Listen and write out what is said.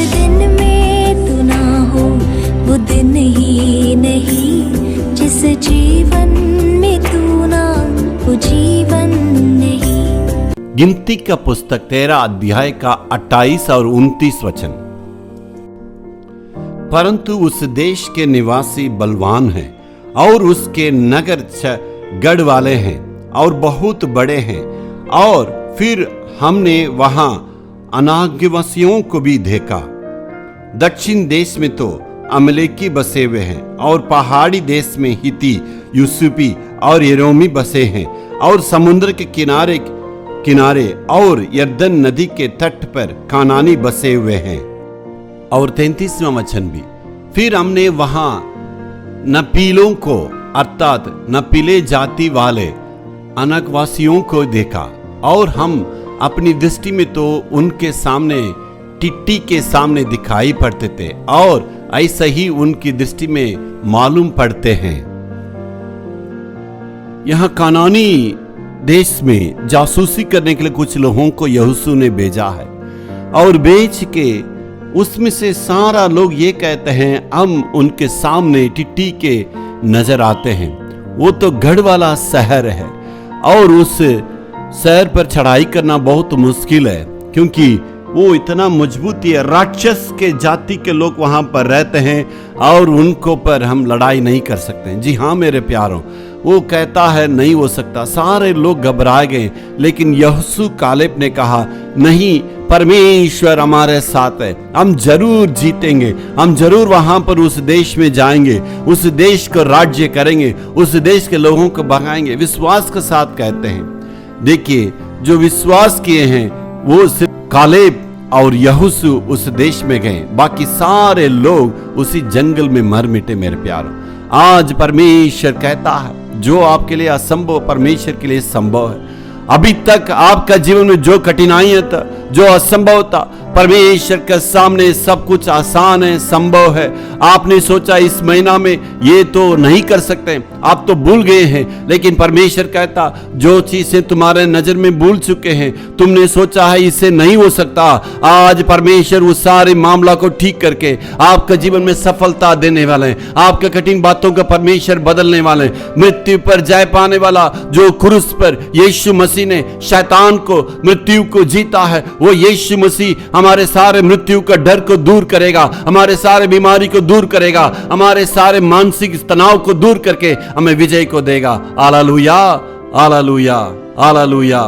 दिन में तू ना हो वो दिन ही नहीं, जिस जीवन में तू ना वो जीवन नहीं। गिनती का पुस्तक 13 अध्याय का 28 और 29 वचन। परंतु उस देश के निवासी बलवान हैं और उसके नगर गढ़ वाले हैं और बहुत बड़े हैं। और फिर हमने वहां अनाग्यवासियों को भी देखा। दक्षिण देश में तो अमलेकी बसे हुए हैं और पहाड़ी देश में हिती, यूसुफी और यरोमी बसे हैं और समुद्र के किनारे किनारे और यरदन नदी के तट पर कानानी बसे हुए हैं। और 33वां वचन भी, फिर हमने वहां नपीलों को अर्थात नपीले जाति वाले अनाकवासियों को देखा और हम अपनी दृष्टि में तो उनके सामने टिट्टी के सामने दिखाई पड़ते थे और ऐसा ही उनकी दृष्टि में मालूम पड़ते हैं। यहां कानानी देश में जासूसी करने के लिए कुछ लोगों को यहोशू ने भेजा है और बेच के उसमें से सारा लोग ये कहते हैं हम उनके सामने टिट्टी के नजर आते हैं। वो तो गढ़ वाला शहर है और उस शहर पर चढ़ाई करना बहुत मुश्किल है क्योंकि वो इतना मजबूत है। राक्षस के जाति के लोग वहां पर रहते हैं और उनको पर हम लड़ाई नहीं कर सकते। जी हाँ मेरे प्यारों, वो कहता है नहीं हो सकता। सारे लोग घबरा गए, लेकिन यहोशू कालेब ने कहा नहीं, परमेश्वर हमारे साथ है, हम जरूर जीतेंगे, हम जरूर वहां पर उस देश में जाएंगे, उस देश को राज्य करेंगे, उस देश के लोगों को भगाएंगे। विश्वास के साथ कहते हैं। देखिए, जो विश्वास किए हैं वो सिर्फ कालेब और यहोशू उस देश में गए, बाकी सारे लोग उसी जंगल में मर मिटे। मेरे प्यारों, आज परमेश्वर कहता है जो आपके लिए असंभव परमेश्वर के लिए संभव है। अभी तक आपका जीवन में जो कठिनाइयां था, जो असंभव था, परमेश्वर के सामने सब कुछ आसान है, संभव है। आपने सोचा इस महीना में ये तो नहीं कर सकते, आप तो भूल गए हैं, लेकिन परमेश्वर कहता जो चीजें तुम्हारे नजर में भूल चुके हैं, तुमने सोचा है इससे नहीं हो सकता, आज परमेश्वर उस सारे मामला को ठीक करके आपका जीवन में सफलता देने वाले हैं। आपके कठिन बातों का परमेश्वर बदलने वाले हैं। मृत्यु पर जय पाने वाला जो क्रूस पर यीशु मसीह ने शैतान को, मृत्यु को जीता है, वो यीशु मसीह हमारे सारे मृत्यु का डर को दूर करेगा, हमारे सारे बीमारी को दूर करेगा, हमारे सारे मानसिक तनाव को दूर करके हमें विजय को देगा। Hallelujah, hallelujah, hallelujah.